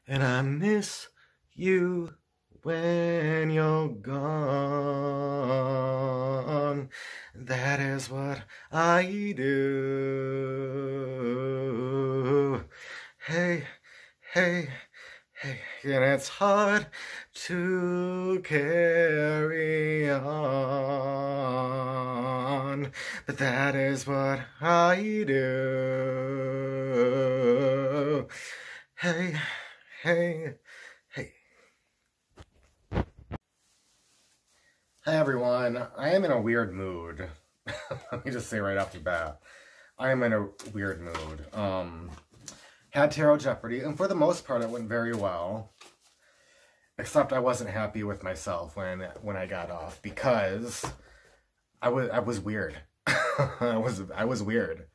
and I miss you when you're gone. That is what I do. Hey, hey, hey, and it's hard to carry on, but that is what I do. Hey, hey, hey. Hi everyone, I am in a weird mood. Let me just say right off the bat, I am in a weird mood. Had Tarot Jeopardy, and for the most part it went very well. Except I wasn't happy with myself when I got off because I was weird. I was weird.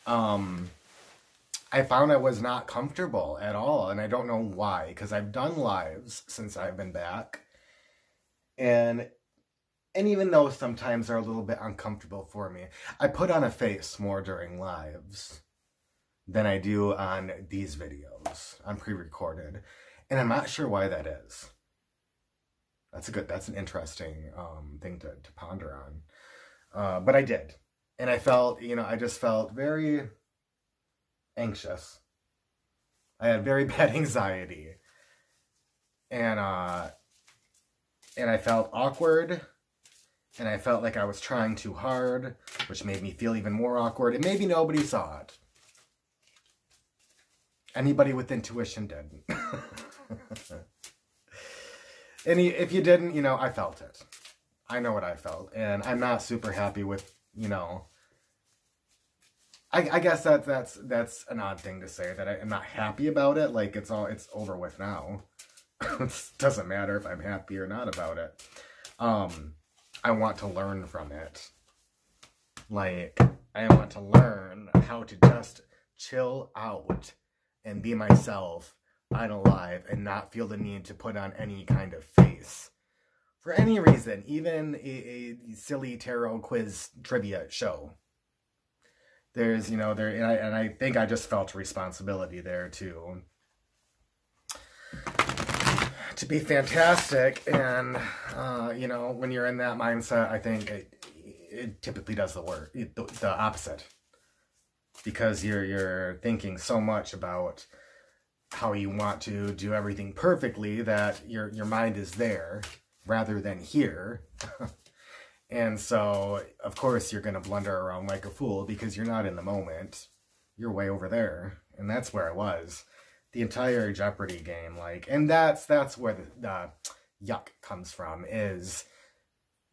I found I was not comfortable at all, and I don't know why, because I've done lives since I've been back. And even though sometimes they're a little bit uncomfortable for me, I put on a face more during lives than I do on these videos, on pre-recorded. And I'm not sure why that is. That's an interesting thing to ponder on. But I did. And I felt, I just felt very anxious. I had very bad anxiety. And I felt awkward. And I felt like I was trying too hard, which made me feel even more awkward. And maybe nobody saw it. Anybody with intuition did. And if you didn't, I felt it. I know what I felt. And I'm not super happy with, I guess that's an odd thing to say, that I'm not happy about it. Like, it's over with now. It doesn't matter if I'm happy or not about it. I want to learn from it. Like, I want to learn how to just chill out and be myself on a live and not feel the need to put on any kind of face for any reason, even a silly tarot quiz trivia show. There's, and I think I just felt responsibility there to be fantastic. And, when you're in that mindset, I think it typically does the opposite. Because you're thinking so much about how you want to do everything perfectly that your mind is there rather than here. And so, of course, you're going to blunder around like a fool because you're not in the moment. You're way over there. And that's where I was. The entire Jeopardy game, and that's where the yuck comes from, is,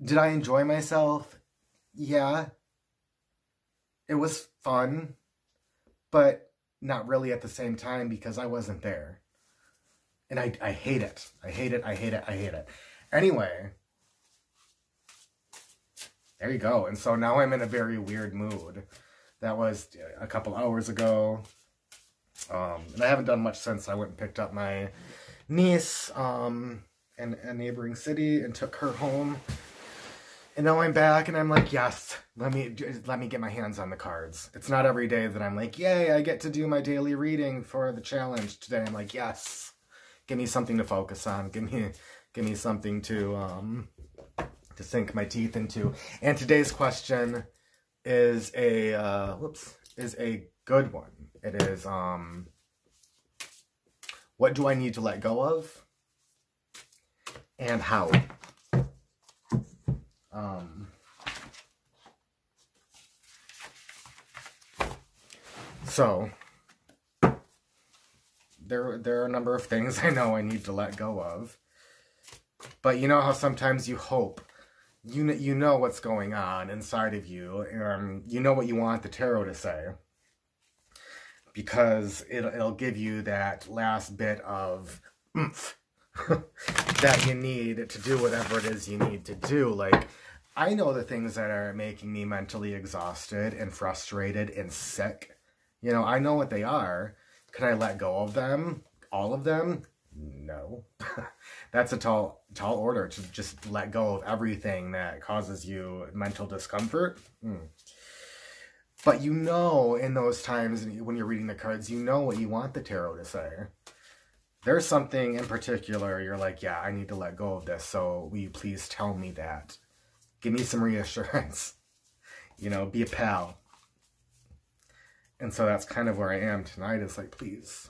did I enjoy myself? Yeah. It was fun, but not really at the same time because I wasn't there. And I hate it. I hate it. I hate it. I hate it. Anyway, there you go. And so now I'm in a very weird mood. That was a couple hours ago. And I haven't done much since I went and picked up my niece in a neighboring city and took her home. And now I'm back and I'm like, yes, let me get my hands on the cards. It's not every day that I'm like, yay, I get to do my daily reading for the challenge. Today I'm like, yes, give me something to focus on. Give me something to sink my teeth into. And today's question is a good one. It is, what do I need to let go of? And how? So, there are a number of things I know I need to let go of. But you know how sometimes you hope, you know what's going on inside of you, and you know what you want the tarot to say. Because it'll give you that last bit of oomph that you need to do whatever it is you need to do. Like, I know the things that are making me mentally exhausted and frustrated and sick. I know what they are. Can I let go of them? All of them? No. That's a tall order, to just let go of everything that causes you mental discomfort. But in those times when you're reading the cards, you know what you want the tarot to say. there's something in particular you're like, yeah, I need to let go of this. So will you please tell me that? Give me some reassurance. You know, be a pal. And so that's kind of where I am tonight. Is like, please.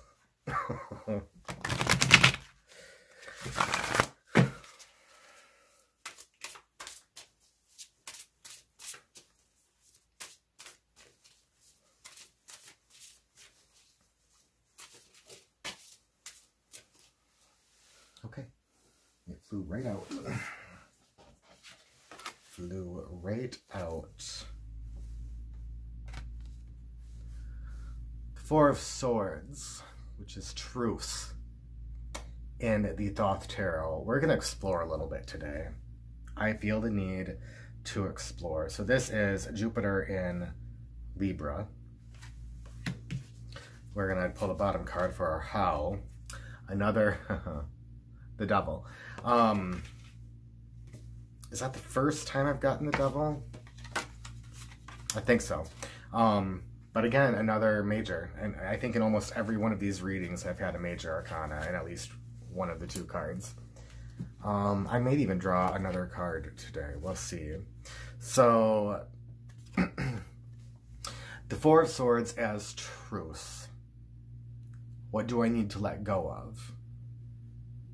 Okay. It flew right out. Flew right out. Four of Swords, which is truth in the Thoth Tarot. We're going to explore a little bit today. I feel the need to explore. So this is Jupiter in Libra. We're going to pull the bottom card for our how. Another, the Devil. Is that the first time I've gotten the Devil? I think so. But again, another major. And I think in almost every one of these readings, I've had a major arcana in at least one of the two cards. I may even draw another card today. We'll see. So, the Four of Swords as truth. What do I need to let go of?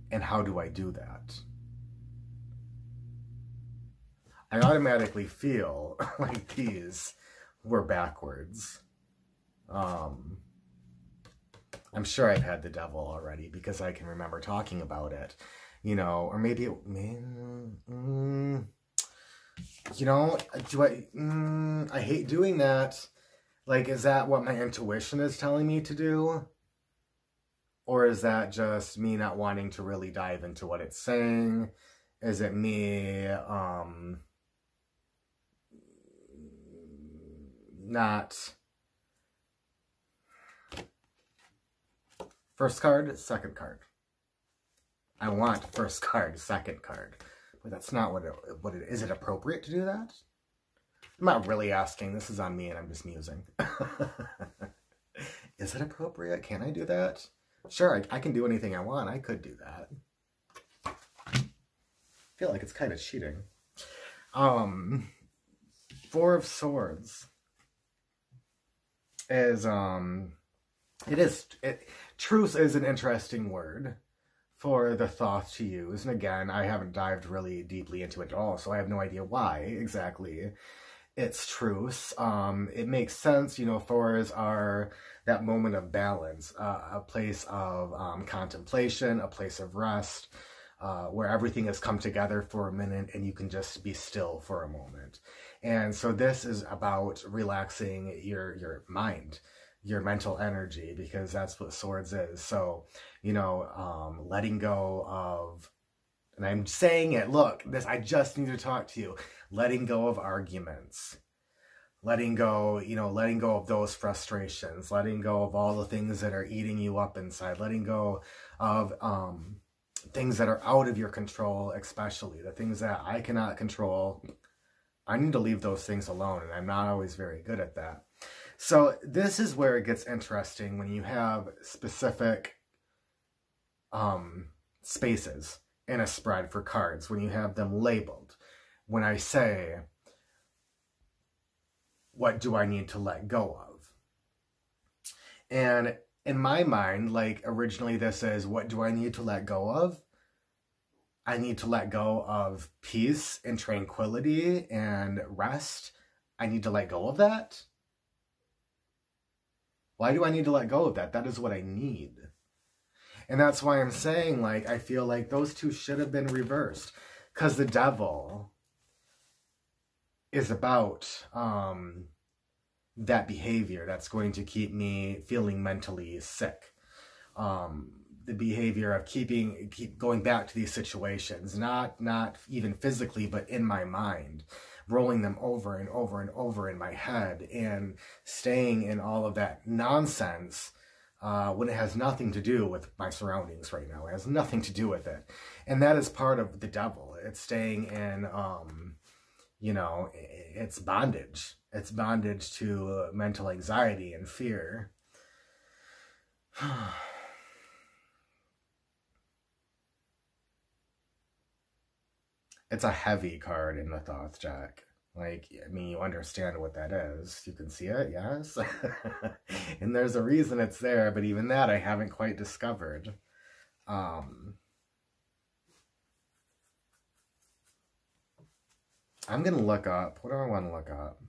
And how do I do that? I automatically feel like these were backwards. I'm sure I've had the Devil already because I can remember talking about it, you know, or maybe it, you know, I hate doing that. Like, is that what my intuition is telling me to do? Or is that just me not wanting to really dive into what it's saying? Is it me, not... First card, second card. I want first card, second card. But that's not what it is. It appropriate to do that? I'm not really asking. This is on me and I'm just musing. Is it appropriate? Can I do that? Sure, I can do anything I want. I could do that. I feel like it's kind of cheating. Four of Swords is, truth is an interesting word for the Thoth to use. And again, I haven't dived really deeply into it at all, so I have no idea why exactly it's truth. It makes sense, you know, Thors are that moment of balance, a place of contemplation, a place of rest, where everything has come together for a minute and you can just be still for a moment. And so this is about relaxing your mind, your mental energy, because that's what Swords is. So, you know, letting go of, and I'm saying it, look, I just need to talk to you, letting go of arguments, letting go, you know, letting go of those frustrations, letting go of all the things that are eating you up inside, letting go of things that are out of your control, especially the things that I cannot control. I need to leave those things alone, and I'm not always very good at that. So this is where it gets interesting when you have specific spaces in a spread for cards, when you have them labeled. When I say, what do I need to let go of? And in my mind, like originally this is, what do I need to let go of? I need to let go of peace and tranquility and rest. I need to let go of that. Why do I need to let go of that? That is what I need. And that's why I'm saying, like, I feel like those two should have been reversed. Because the Devil is about that behavior that's going to keep me feeling mentally sick. The behavior of keep going back to these situations, not even physically, but in my mind, rolling them over and over and over in my head and staying in all of that nonsense when it has nothing to do with my surroundings right now. It has nothing to do with it. And that is part of the Devil. It's staying in, you know, it's bondage. It's bondage to mental anxiety and fear. It's a heavy card in the Thoth deck. Like, I mean, you understand what that is. You can see it, yes? And there's a reason it's there, but even that I haven't quite discovered. I'm going to look up. What do I want to look up?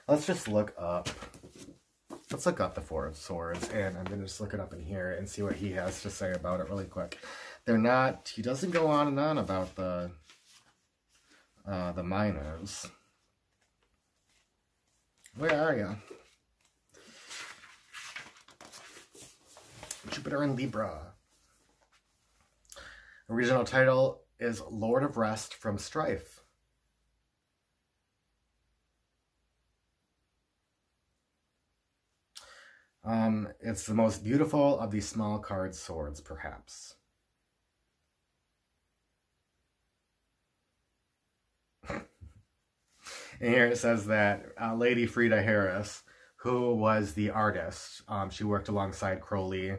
Let's just look up. Let's look up the Four of Swords, and I'm going to just look it up in here and see what he has to say about it really quick. They're not, he doesn't go on and on about the minors. Where are you? Jupiter in Libra. Original title is Lord of Rest from Strife. It's the most beautiful of these small card swords, perhaps. And here it says that Lady Frieda Harris, who was the artist, she worked alongside Crowley,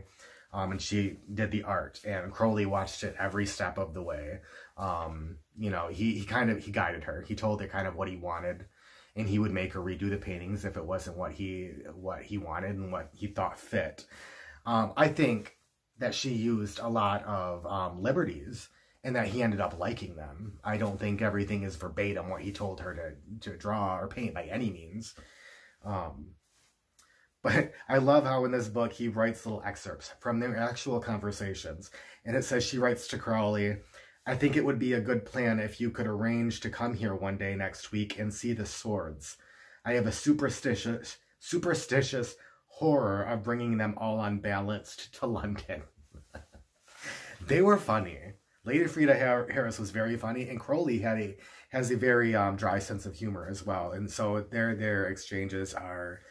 and she did the art, and Crowley watched it every step of the way. You know, he guided her. He told her kind of what he wanted, and he would make her redo the paintings if it wasn't what he wanted and what he thought fit. I think that she used a lot of liberties, and that he ended up liking them. I don't think everything is verbatim what he told her to draw or paint by any means. But I love how in this book he writes little excerpts from their actual conversations. And it says she writes to Crowley, "I think it would be a good plan if you could arrange to come here one day next week and see the swords. I have a superstitious horror of bringing them all unbalanced to London." They were funny. Lady Frieda Harris was very funny, and Crowley has a very dry sense of humor as well. And so their exchanges are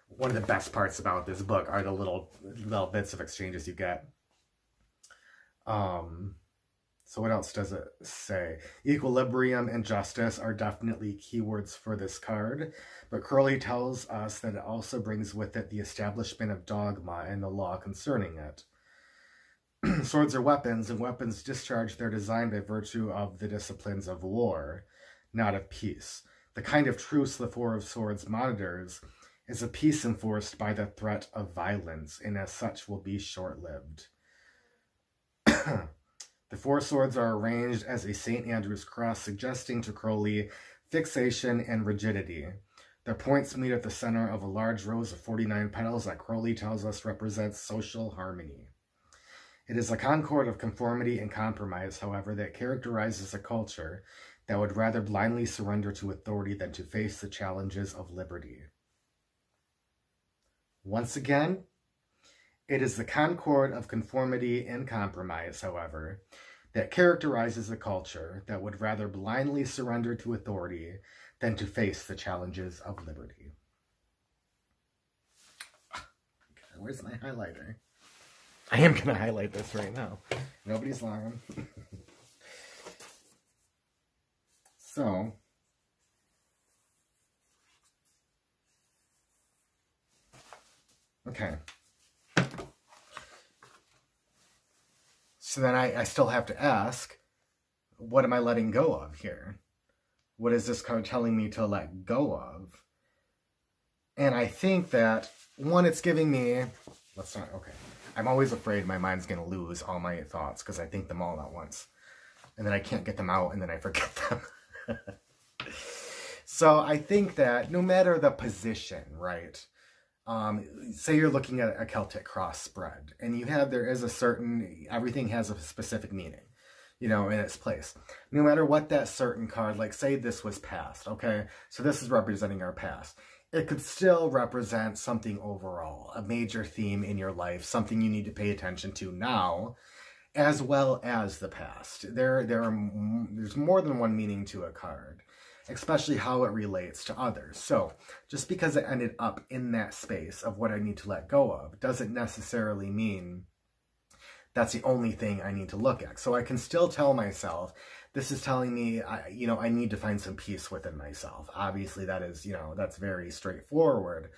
one of the best parts about this book, are the little bits of exchanges you get. So what else does it say? Equilibrium and justice are definitely keywords for this card, but Crowley tells us that it also brings with it the establishment of dogma and the law concerning it. Swords are weapons, and weapons discharge their design by virtue of the disciplines of war, not of peace. The kind of truce the Four of Swords monitors is a peace enforced by the threat of violence, and as such will be short-lived. The Four Swords are arranged as a St. Andrew's cross, suggesting to Crowley fixation and rigidity. Their points meet at the center of a large rose of 49 petals that Crowley tells us represents social harmony. It is a concord of conformity and compromise, however, that characterizes a culture that would rather blindly surrender to authority than to face the challenges of liberty. Once again, it is the concord of conformity and compromise, however, that characterizes a culture that would rather blindly surrender to authority than to face the challenges of liberty. Okay, where's my highlighter? I am going to highlight this right now. Nobody's lying. So, okay. So then I still have to ask, what am I letting go of here? What is this card telling me to let go of? And I think that, one, it's giving me, okay. I'm always afraid my mind's going to lose all my thoughts because I think them all at once. And then I can't get them out and then I forget them. So I think that no matter the position, right? Say you're looking at a Celtic cross spread and everything has a specific meaning, you know, in its place. No matter what that certain card, like say this was past, okay? So this is representing our past. It could still represent something overall, a major theme in your life, something you need to pay attention to now, as well as the past. There's more than one meaning to a card, especially how it relates to others. So just because it ended up in that space of what I need to let go of doesn't necessarily mean that's the only thing I need to look at. So I can still tell myself, this is telling me, I need to find some peace within myself. Obviously, that is, that's very straightforward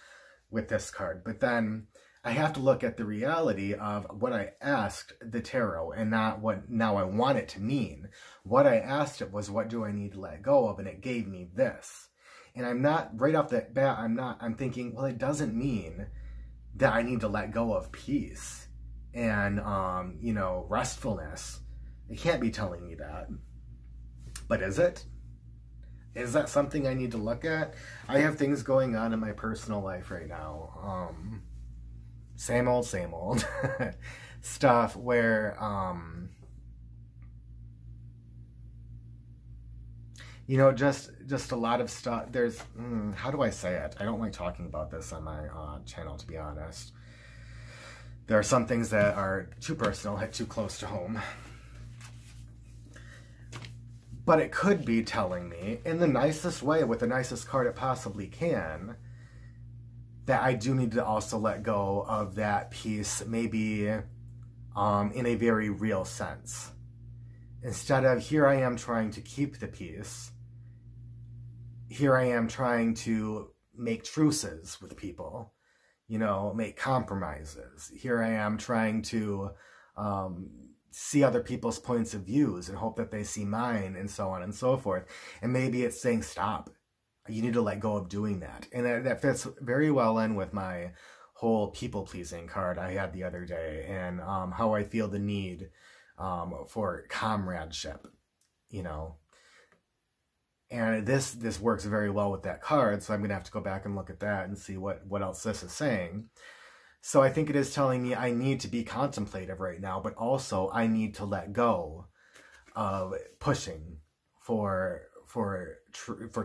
with this card. But then I have to look at the reality of what I asked the tarot and not what now I want it to mean. What I asked it was, what do I need to let go of? And it gave me this. And I'm not, right off the bat, I'm thinking, well, it doesn't mean that I need to let go of peace and, you know, restfulness. It can't be telling me that. But is it? Is that something I need to look at? I have things going on in my personal life right now. Same old stuff where, you know, just a lot of stuff. There's, how do I say it? I don't like talking about this on my channel, to be honest. There are some things that are too personal, hit too close to home. But it could be telling me, in the nicest way, with the nicest card it possibly can, that I do need to also let go of that piece, maybe in a very real sense. Instead of, here I am trying to keep the peace, here I am trying to make truces with people, you know, make compromises. Here I am trying to see other people's points of views and hope that they see mine, and so on and so forth. And maybe it's saying, stop. You need to let go of doing that. And that fits very well in with my whole people-pleasing card I had the other day, and how I feel the need for comradeship, you know. And this works very well with that card, so I'm going to have to go back and look at that and see what else this is saying. So I think it is telling me I need to be contemplative right now, but also I need to let go of pushing for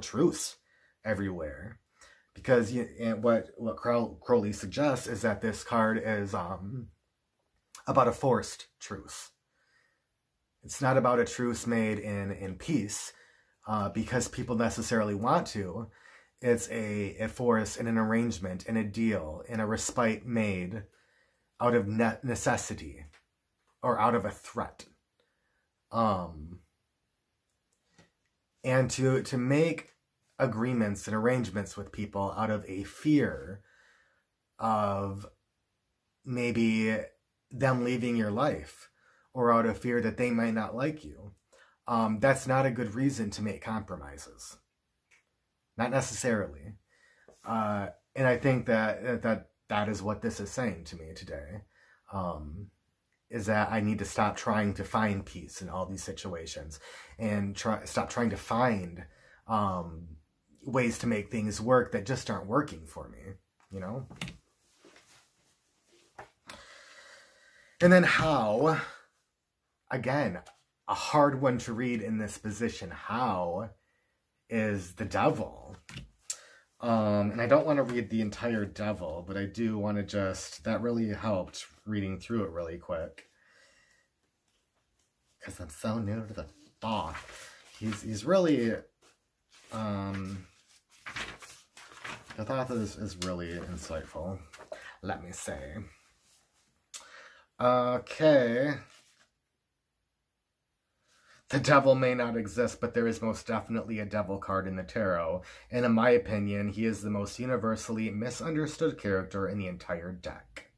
truth everywhere. Because what Crowley suggests is that this card is about a forced truce. It's not about a truce made in peace because people necessarily want to. It's a force and an arrangement and a deal and a respite made out of necessity or out of a threat. And to make agreements and arrangements with people out of a fear of maybe them leaving your life, or out of fear that they might not like you, that's not a good reason to make compromises. Not necessarily. And I think that is what this is saying to me today. Is that I need to stop trying to find peace in all these situations, and stop trying to find ways to make things work that just aren't working for me, you know? And then how, again, a hard one to read in this position, how is the Devil. And I don't want to read the entire Devil, but I do want to just, that really helped reading through it really quick. Because I'm so new to the Thoth. He's really, the Thoth is really insightful, let me say. Okay. The Devil may not exist, but there is most definitely a Devil card in the tarot. And in my opinion, he is the most universally misunderstood character in the entire deck.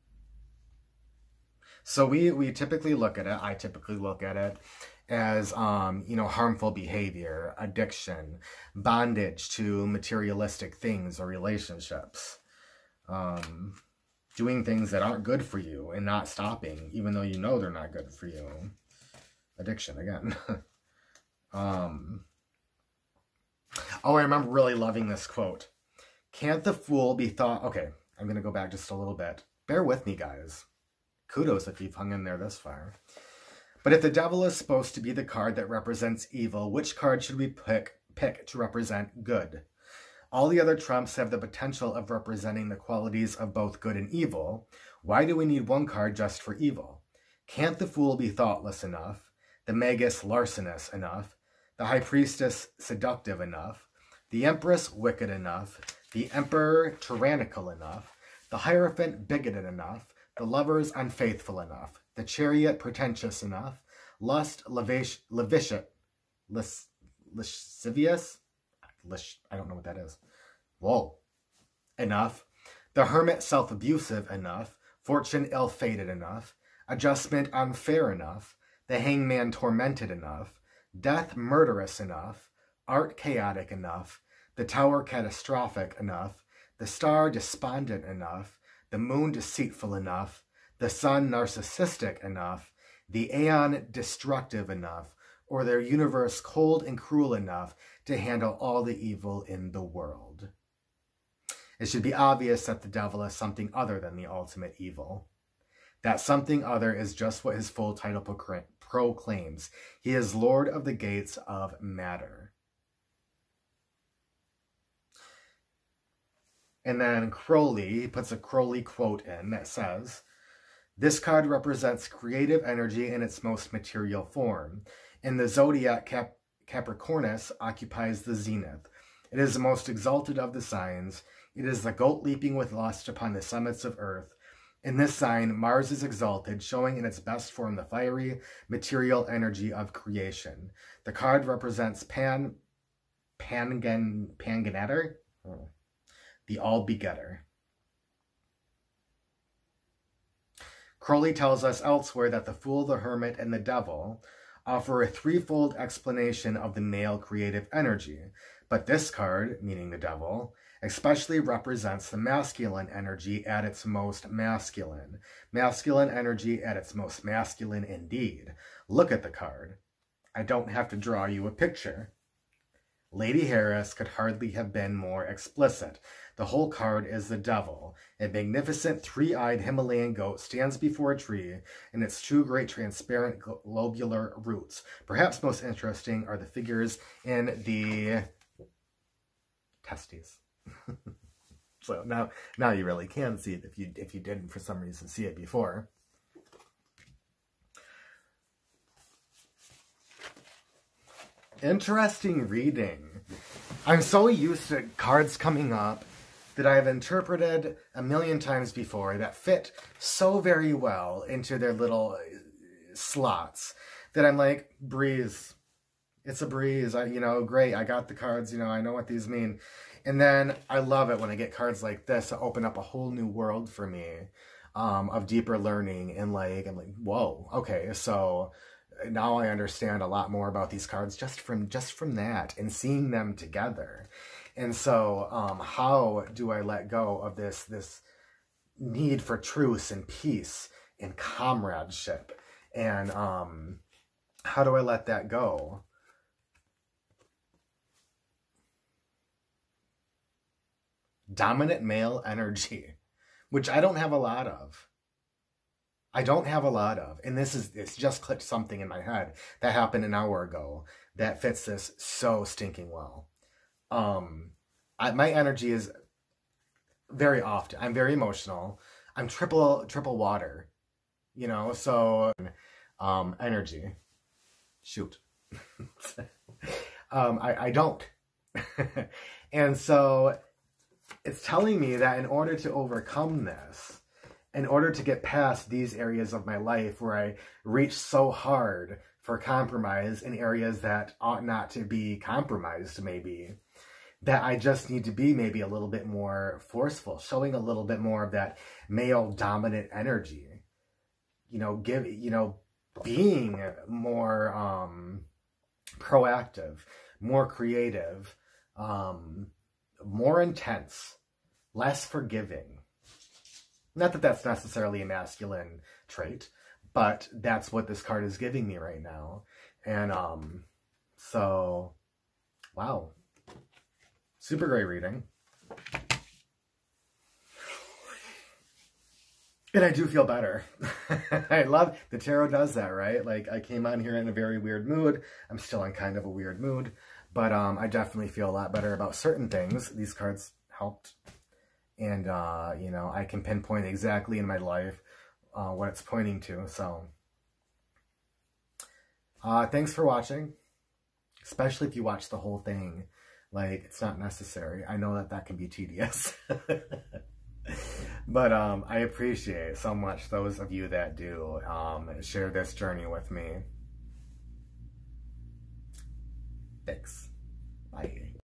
So we typically look at it, I typically look at it as, you know, harmful behavior, addiction, bondage to materialistic things or relationships. Doing things that aren't good for you and not stopping, even though you know they're not good for you. Addiction again. Oh, I remember really loving this quote. Can't the fool be thought... Okay, I'm going to go back just a little bit. Bear with me, guys. Kudos if you've hung in there this far. But if the Devil is supposed to be the card that represents evil, which card should we pick to represent good? All the other trumps have the potential of representing the qualities of both good and evil. Why do we need one card just for evil? Can't the Fool be thoughtless enough? The Magus larcenous enough, the High Priestess seductive enough, the Empress wicked enough, the Emperor tyrannical enough, the Hierophant bigoted enough, the Lovers unfaithful enough, the Chariot pretentious enough, Lust lascivious, I don't know what that is, whoa, enough, the Hermit self-abusive enough, fortune ill-fated enough, adjustment unfair enough, the hangman tormented enough, death murderous enough, art chaotic enough, the tower catastrophic enough, the star despondent enough, the moon deceitful enough, the sun narcissistic enough, the aeon destructive enough, or their universe cold and cruel enough to handle all the evil in the world. It should be obvious that the devil is something other than the ultimate evil. That something other is just what his full title proclaims. He is Lord of the Gates of Matter. And then Crowley, he puts a Crowley quote in that says, "This card represents creative energy in its most material form. In the zodiac, Capricornus occupies the zenith. It is the most exalted of the signs. It is the goat leaping with lust upon the summits of earth. In this sign, Mars is exalted, showing in its best form the fiery, material energy of creation. The card represents Panganator, the all-begetter." Crowley tells us elsewhere that the Fool, the Hermit, and the Devil offer a threefold explanation of the male creative energy, but this card, meaning the Devil, especially represents the masculine energy at its most masculine. Masculine energy at its most masculine indeed. Look at the card. I don't have to draw you a picture. Lady Harris could hardly have been more explicit. The whole card is the Devil. A magnificent three-eyed Himalayan goat stands before a tree, and its two great transparent globular roots. Perhaps most interesting are the figures in the testes. So now you really can see it if you didn't for some reason see it before. Interesting reading. I'm so used to cards coming up that I've interpreted a million times before that fit so very well into their little slots that I'm like, breeze. It's a breeze. Great. I got the cards. I know what these mean. And then I love it when I get cards like this that open up a whole new world for me of deeper learning. And I'm like, whoa, okay, so now I understand a lot more about these cards just from that and seeing them together. And so how do I let go of this need for truce and peace and comradeship? And how do I let that go? Dominant male energy, which I don't have a lot of. And it's just clicked something in my head that happened an hour ago that fits this so stinking well. My energy is very often, I'm very emotional. I'm triple water, so energy. Shoot. I don't. And so it's telling me that in order to overcome this, in order to get past these areas of my life where I reach so hard for compromise in areas that ought not to be compromised, maybe, that I just need to be maybe a little bit more forceful, showing a little bit more of that male dominant energy, being more proactive, more creative, more intense, less forgiving. Not that that's necessarily a masculine trait, but that's what this card is giving me right now. And so, wow. Super great reading. And I do feel better. I love, the tarot does that, right? Like, I came on here in a very weird mood. I'm still in kind of a weird mood. But I definitely feel a lot better about certain things. These cards helped. And, I can pinpoint exactly in my life what it's pointing to. So, thanks for watching. Especially if you watch the whole thing. Like, it's not necessary. I know that can be tedious. But I appreciate so much those of you that do share this journey with me. Thanks. Bye.